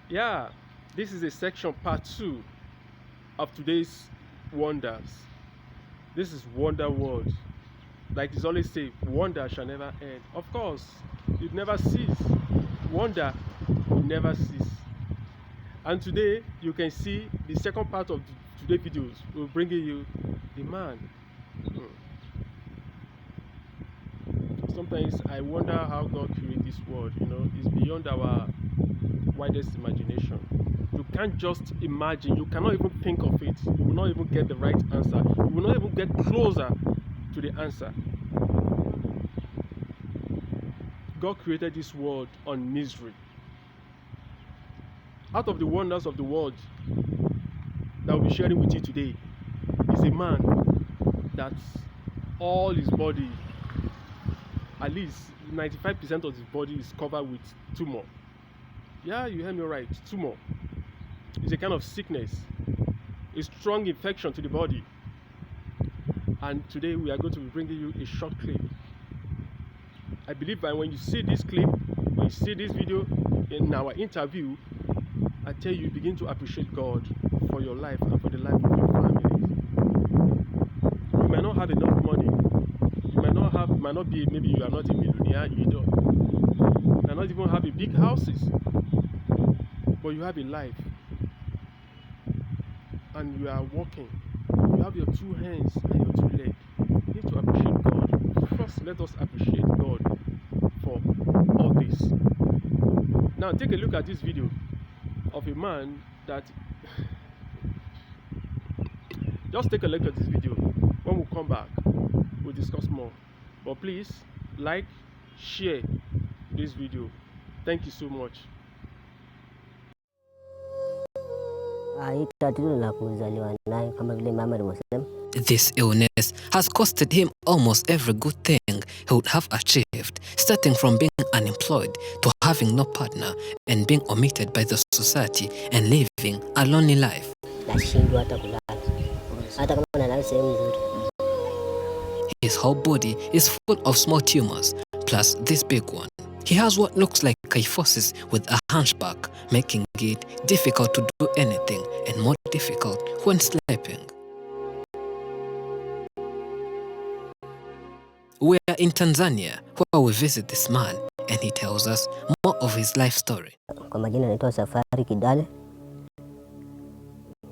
Yeah, this is a section part 2 of today's wonders. This is Wonder World. Like it's always say, wonder shall never end. Of course, it never cease. Wonder will never cease. And today you can see the second part of today's videos. We'll bring you the man. Hmm. Sometimes I wonder how God created this world. It's beyond our widest imagination. You can't just imagine, you cannot even think of it. You will not even get the right answer. You will not even get closer to the answer. God created this world on misery. Out of the wonders of the world that I'll be sharing with you today is a man that all his body, at least 95% of his body, is covered with tumor. Yeah, you heard me right, tumor. It's a kind of sickness, a strong infection to the body. And today we are going to be bringing you a short clip. I believe that when you see this clip, when you see this video in our interview, I tell you, begin to appreciate God for your life and for the life of your family. You might not have enough money. You might not be, maybe you are not a millionaire, you might not even have a big houses, but you have a life and you are walking. You have your two hands and your two legs. You need to appreciate God. First, let us appreciate God for all this. Now, take a look at this video of a man that just take a look at this video. When we come back, we'll discuss more. But please like, share this video. Thank you so much. This illness has costed him almost every good thing he would have achieved, starting from being unemployed to having no partner and being omitted by the society and living a lonely life. His whole body is full of small tumors, plus this big one. He has what looks like kyphosis with a hunchback, making it difficult to do anything and more difficult when sleeping. We are in Tanzania, where we visit this man, and he tells us more of his life story. Kwa majina naitwa Safari Kidale.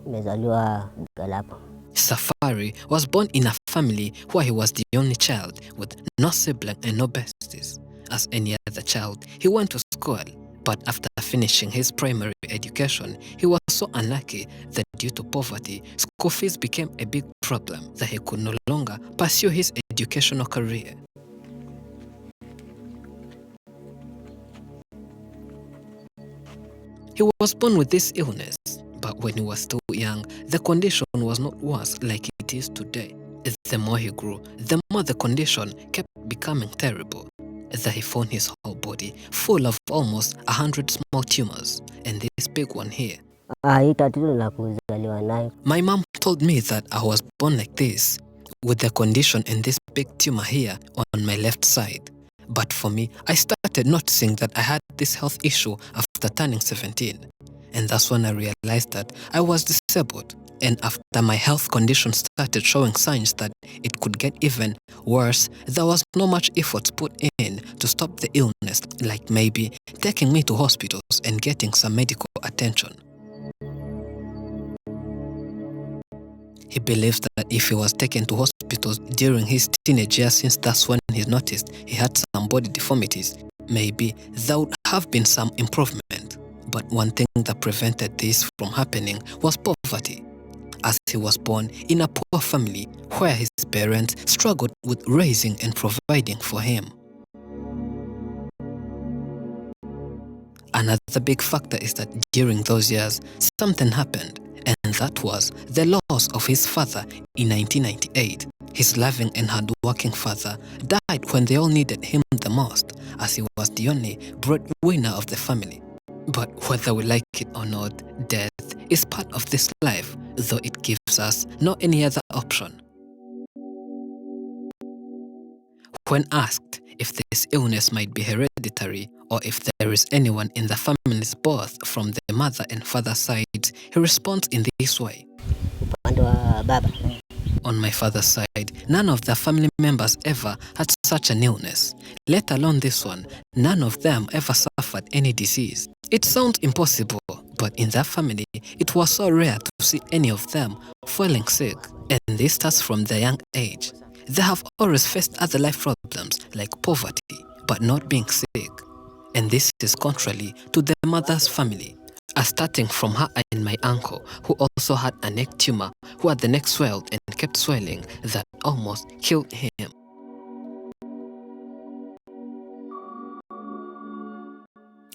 Nimezaliwa Galapo. Safari was born in a family where he was the only child with no sibling and no besties. As any other child, he went to school, but after finishing his primary education, he was so unlucky that due to poverty, school fees became a big problem that he could no longer pursue his educational career. He was born with this illness, but when he was still young, the condition was not worse like it is today. The more he grew, the more the condition kept becoming terrible. That he found his whole body full of almost 100 small tumors, and this big one here. My mom told me that I was born like this, with the condition and this big tumor here on my left side. But for me, I started noticing that I had this health issue after turning 17. And that's when I realized that I was disabled. And after my health condition started showing signs that it could get even worse, there was no much effort put in to stop the illness, like maybe taking me to hospitals and getting some medical attention. He believes that if he was taken to hospitals during his teenage years, since that's when he noticed he had some body deformities, maybe there would have been some improvement. But one thing that prevented this from happening was poverty, as he was born in a poor family where his parents struggled with raising and providing for him. Another big factor is that during those years, something happened, and that was the loss of his father in 1998. His loving and hard-working father died when they all needed him the most, as he was the only breadwinner of the family. But whether we like it or not, death is part of this life, though it gives us no any other option. When asked if this illness might be hereditary or if there is anyone in the family's birth from the mother and father sides, he responds in this way. Upande wa baba, On my father's side, none of the family members ever had such an illness, let alone this one. None of them ever suffered any disease. It sounds impossible, but in that family, it was so rare to see any of them falling sick, and this starts from their young age. They have always faced other life problems like poverty, but not being sick. And this is contrary to their mother's family, starting from her and my uncle, who also had a neck tumor, who had the neck swelled and kept swelling that almost killed him.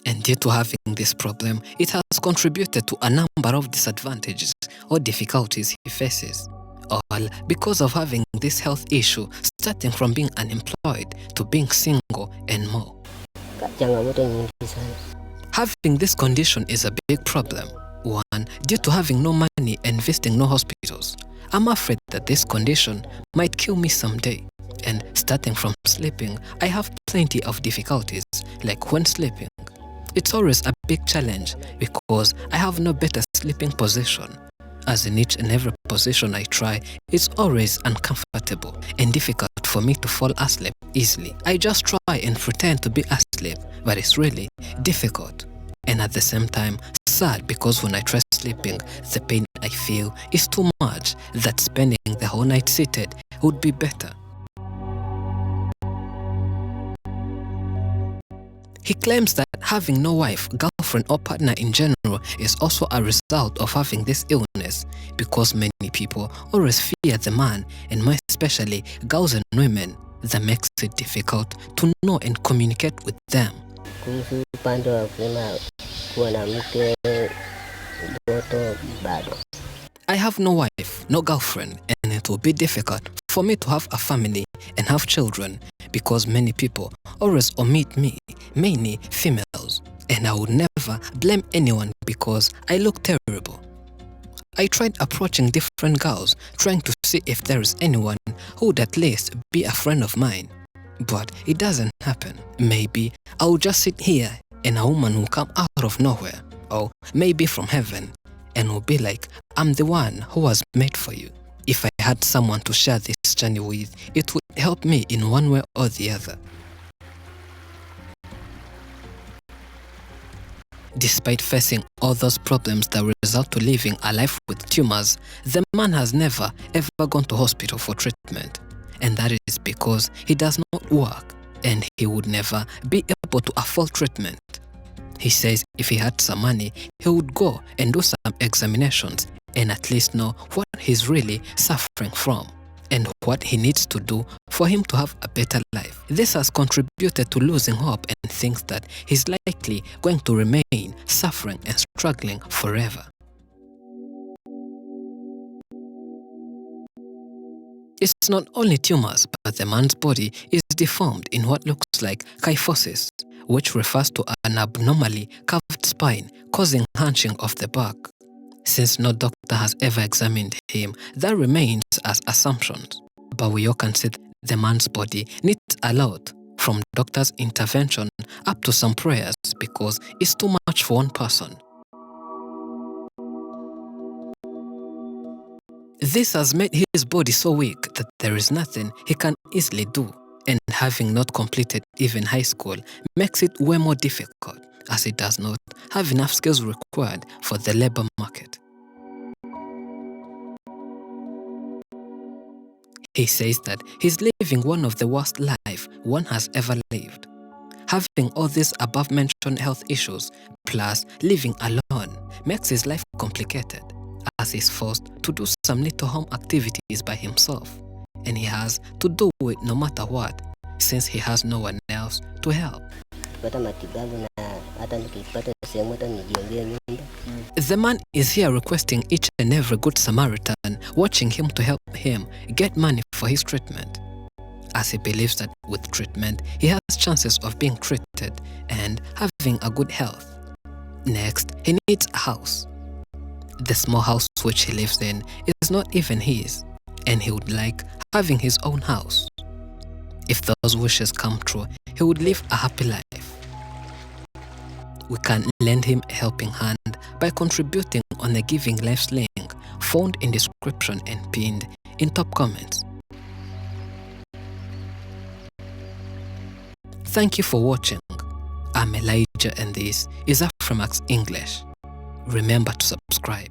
And due to having this problem, it has contributed to a number of disadvantages or difficulties he faces. All because of having this health issue, starting from being unemployed to being single and more. changamoto nyingi sana. Having this condition is a big problem. One, due to having no money and visiting no hospitals. I'm afraid that this condition might kill me someday. And starting from sleeping, I have plenty of difficulties, like when sleeping. It's always a big challenge because I have no better sleeping position. As in each and every position I try, it's always uncomfortable and difficult for me to fall asleep easily. I just try and pretend to be asleep, but it's really difficult. And at the same time, sad because when I try sleeping, the pain I feel is too much that spending the whole night seated would be better. He claims that having no wife, girlfriend or partner in general is also a result of having this illness because many people always fear the man, and more especially girls and women, that makes it difficult to know and communicate with them. Kuhusu upande wa kusema kuwa na mke, mtoto bado. I have no wife, no girlfriend, and it will be difficult for me to have a family and have children because many people always omit me, mainly females, and I would never blame anyone because I look terrible. I tried approaching different girls, trying to see if there is anyone who would at least be a friend of mine, but it doesn't happen. Maybe I will just sit here and a woman will come out of nowhere, or maybe from heaven, and will be like, I'm the one who was made for you. If I had someone to share this journey with, it would help me in one way or the other. Despite facing all those problems that result to living a life with tumors, the man has never ever gone to hospital for treatment. And that is because he does not work and he would never be able to afford treatment. He says if he had some money, he would go and do some examinations and at least know what he's really suffering from and what he needs to do for him to have a better life. This has contributed to losing hope and thinks that he's likely going to remain suffering and struggling forever. It's not only tumors, but the man's body is deformed in what looks like kyphosis, which refers to an abnormally curved spine causing hunching of the back. Since no doctor has ever examined him, that remains as assumptions. But we all can see that the man's body needs a lot, from doctor's intervention up to some prayers, because it's too much for one person. This has made his body so weak that there is nothing he can easily do, and having not completed even high school makes it way more difficult, as he does not have enough skills required for the labor market. He says that he's living one of the worst lives one has ever lived. Having all these above-mentioned health issues, plus living alone, makes his life complicated, as he's forced to do some little home activities by himself, and he has to do it no matter what, since he has no one else to help. The man is here requesting each and every good Samaritan watching him to help him get money for his treatment, as he believes that with treatment he has chances of being treated and having a good health. Next, he needs a house. The small house which he lives in is not even his, and he would like having his own house. If those wishes come true, he would live a happy life. We can lend him a helping hand by contributing on the Giving Lives link found in description and pinned in top comments. Thank you for watching. I'm Elijah and this is Afrimax English. Remember to subscribe.